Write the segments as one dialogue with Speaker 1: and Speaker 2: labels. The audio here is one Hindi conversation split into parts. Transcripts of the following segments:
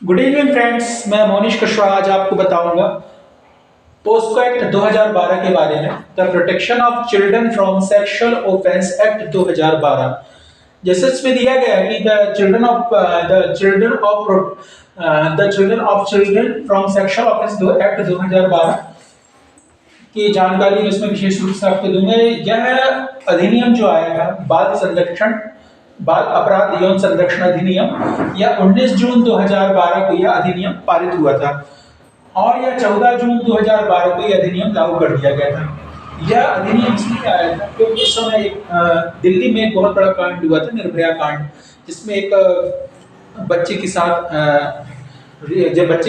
Speaker 1: गुड इवनिंग फ्रेंड्स, मैं मोनिश कुशवाहा आज आपको बताऊंगा पोस्को एक्ट 2012 के बारे में। The protection of children from sexual offence act 2012। जैसे इसमें दिया गया है कि the children from sexual offence act 2012 की जानकारी मैं इसमें विशेष रूप से आपको दूंगा। यह अधिनियम जो आया था बाल अपराध यौन संरक्षण अधिनियम, यह 19 जून 2012 को यह अधिनियम पारित हुआ था और यह 14 जून 2012 को यह अधिनियम लागू कर दिया गया था। यह अधिनियम इसलिए आया था क्योंकि उस समय दिल्ली में एक बहुत बड़ा कांड हुआ था, निर्भया कांड, जिसमें एक बच्चे के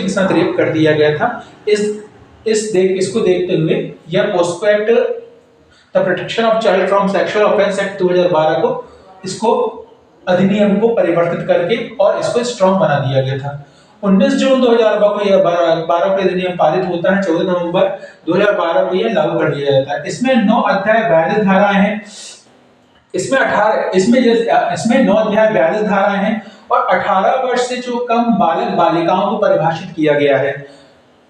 Speaker 1: साथ रेप कर दिया गया था। इसको देखते हुए यह POCSO act, the protection of child from sexual offence act 2012 को इसको अधिनियम को परिवर्तित करके और इसको स्ट्रॉन्ग बना दिया गया था। 19 जून 2012 को यह 12 को अधिनियम पारित होता है। 14 नवंबर 2012 को यह लागू कर दिया जाता है। इसमें 9 अध्याय 42 धाराएं हैं। इसमें 9 अध्याय 42 धाराएं हैं और 18 वर्ष से जो कम बालक बालिकाओं को परिभाषित किया गया है।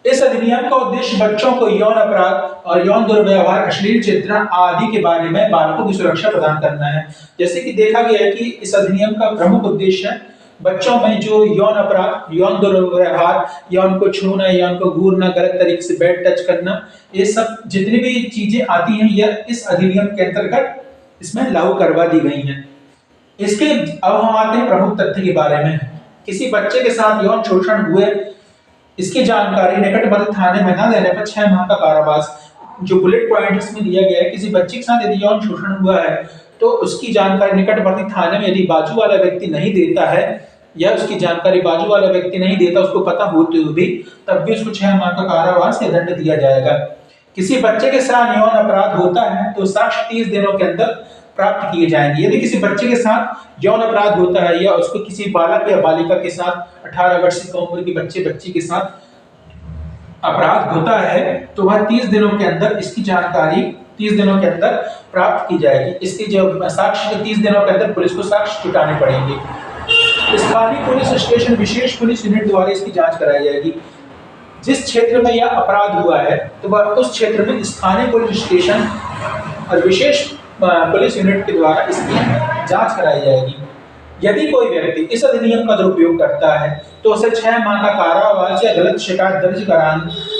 Speaker 1: इस अधिनियम का उद्देश्य बच्चों को यौन अपराध और यौन दुर्व्यवहार, अश्लील चित्रण आदि के बारे में बालकों की सुरक्षा प्रदान करना है। जैसे कि देखा गया है कि इस अधिनियम का प्रमुख उद्देश्य है बच्चों में जो यौन अपराध, यौन दुर्व्यवहार, या उनको छूना या उनको घूरना, गलत तरीके से बेड टच करना, ये सब जितनी भी चीजें आती हैं यह इस अधिनियम के अंतर्गत इसमें लागू करवा दी गई हैं। इसके अब हम आते हैं प्रमुख तथ्य के बारे में। किसी बच्चे के साथ यौन शोषण हुए इसकी जानकारी निकटवर्ती थाने में न देने पर 6 माह का कारावास। जो बुलेट पॉइंट इसमें दिया गया है, किसी बच्चे के साथ यदि यौन शोषण हुआ है तो उसकी जानकारी निकटवर्ती थाने में यदि बाजू वाला व्यक्ति नहीं देता है या उसकी जानकारी बाजू वाला व्यक्ति नहीं देता, उसको पता होते हुए भी, तब भी उसको 6 माह का कारावास या दंड दिया जाएगा। किसी बच्चे के साथ यौन अपराध होता है तो साक्ष्य 30 दिनों के अंदर प्राप्त किए जाएंगे। यदि किसी बच्चे के साथ यौन अपराध होता है या उसको किसी बालक या बालिका के साथ 18 वर्ष की उम्र की बच्ची के साथ अपराध होता है तो वह 30 दिनों के अंदर इसकी जानकारी 30 दिनों के अंदर प्राप्त की जाएगी। इसकी जो साक्ष्य 30 दिनों के अंदर पुलिस को साक्ष्य जुटाने पड़ेंगे। स्थानीय पुलिस स्टेशन विशेष पुलिस यूनिट द्वारा इसकी जांच कराई जाएगी। जिस क्षेत्र में यह अपराध हुआ है तो वह उस क्षेत्र में स्थानीय पुलिस स्टेशन और विशेष पुलिस यूनिट के द्वारा इसकी जांच कराई जाएगी। यदि कोई व्यक्ति इस अधिनियम का दुरुपयोग करता है तो उसे 6 माह का कारावास या गलत शिकायत दर्ज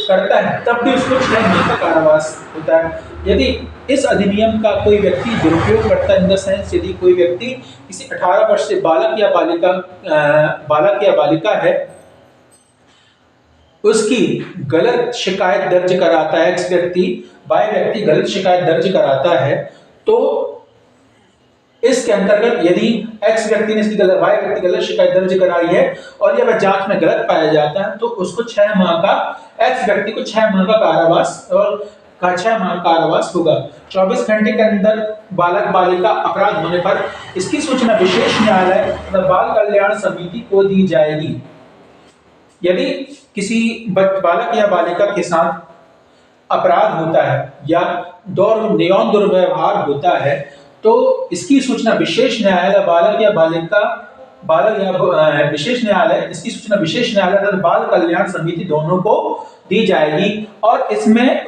Speaker 1: करता है तब भी उसको 6 माह का कारावास होता है। यदि इस अधिनियम का कोई व्यक्ति दुरुपयोग करता है, इन द सेंस यदि कोई व्यक्ति किसी 18 वर्ष से बालक या बालिका है, उसकी गलत शिकायत दर्ज कराता है, व्यक्ति गलत शिकायत दर्ज कराता है, तो इसके अंतर्गत यदि एक्स व्यक्ति ने वाई व्यक्ति गलत शिकायत दर्ज कराई है और यह जांच में गलत पाया जाता है तो उसको 6 माह का, एक्स व्यक्ति को 6 माह का कारावास और 6 माह कारावास होगा। 24 घंटे के अंदर बालक बालिका अपराध होने पर इसकी सूचना विशेष न्यायालय बाल कल्याण समिति को दी जाएगी। यदि किसी बालक या बालिका के साथ अपराध होता है या यौन दुर्व्यवहार होता है तो इसकी सूचना विशेष न्यायालय इसकी सूचना विशेष न्यायालय तथा बाल कल्याण समिति दोनों को दी जाएगी और इसमें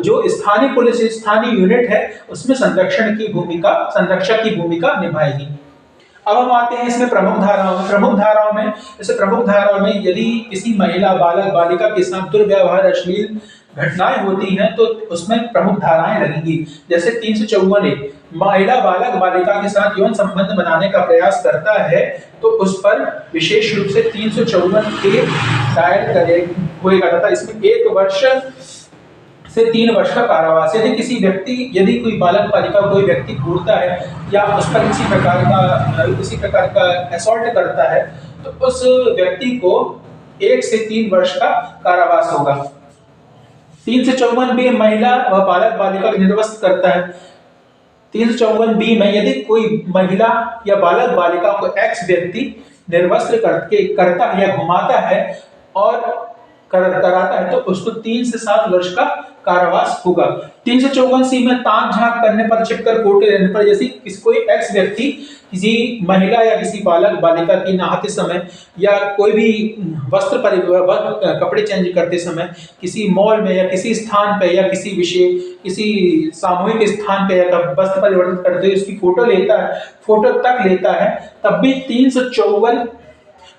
Speaker 1: जो स्थानीय यूनिट है उसमें संरक्षक की भूमिका निभाएगी। अब हम आते हैं इसमें प्रमुख धाराओं में यदि किसी महिला बालक बालिका के साथ दुर्व्यवहार, अश्लील घटनाएं होती हैं तो उसमें प्रमुख धाराएं लगेंगी। जैसे 354 महिला बालक बालिका के साथ यौन संबंध बनाने का प्रयास करता है तो उस पर विशेष रूप से 354 के दायर होएगा तथा इसमें 1 वर्ष से 3 वर्ष का कारावास। यदि कोई बालक बालिका कोई व्यक्ति घूरता है या उस पर किसी प्रकार का असॉल्ट करता है तो उस व्यक्ति को 1 से 3 वर्ष का कारावास होगा। 354 बी महिला व बालक बालिका को निर्वस्त्र करता है। 354 बी में यदि कोई महिला या बालक बालिका को एक्स व्यक्ति निर्वस्त्र करता है या घुमाता है और कराता है तो उसको 3 से 7 वर्ष का कारावास होगा। 354C में ताक झांक करने पर, छिपकर फोटो लेने पर, जैसे कोई एक्स व्यक्ति किसी महिला या किसी बालक बालिका की नहाते समय या कोई भी वस्त्र कपड़े चेंज करते समय किसी मॉल में या किसी स्थान पे या किसी सामूहिक स्थान पे या वस्त्र परिवर्तन करते हुए उसकी फोटो लेता है, फोटो तक लेता है, तब भी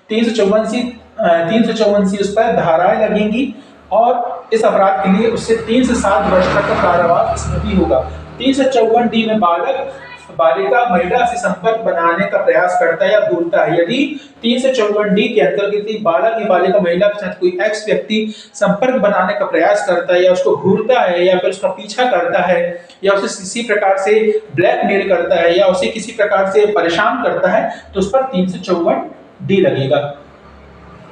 Speaker 1: 354 सी उस पर धाराएं लगेंगी और इस अपराध के लिए उससे 3 से 7 वर्ष तक का कारावास इसमें भी होगा। 354D में बालक बालिका महिला से संपर्क बनाने का प्रयास करता है या घूरता है। यदि 354D के अंतर्गत बालक या बालिका महिला के साथ कोई एक्स व्यक्ति संपर्क बनाने का प्रयास करता है या उसको घूरता है या फिर उसका पीछा करता है या उसे किसी प्रकार से ब्लैकमेल करता है या उसे किसी प्रकार से परेशान करता है तो उस पर 354D लगेगा।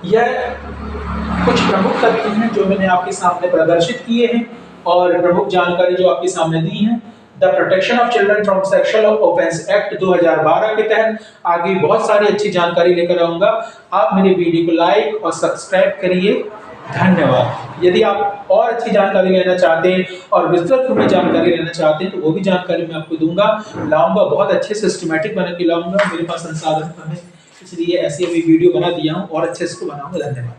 Speaker 1: यह कुछ प्रमुख तथ्य हैं जो मैंने आपके सामने प्रदर्शित किए हैं और प्रमुख जानकारी जो आपके सामने दी है। The protection of children from sexual offence act 2012 के तहत आगे बहुत सारी अच्छी जानकारी लेकर आऊंगा। आप मेरे वीडियो को लाइक और सब्सक्राइब करिए। धन्यवाद। यदि आप और अच्छी जानकारी लेना चाहते हैं और विस्तृत रूप में जानकारी लेना चाहते हैं तो वो भी जानकारी मैं आपको दूंगा, लाऊंगा, बहुत अच्छे सिस्टमेटिक बना के लाऊंगा। मेरे पास संसाधन कम है इसलिए ऐसी अभी वीडियो बना दिया हूँ और अच्छे से इसको बनाऊंगा। धन्यवाद।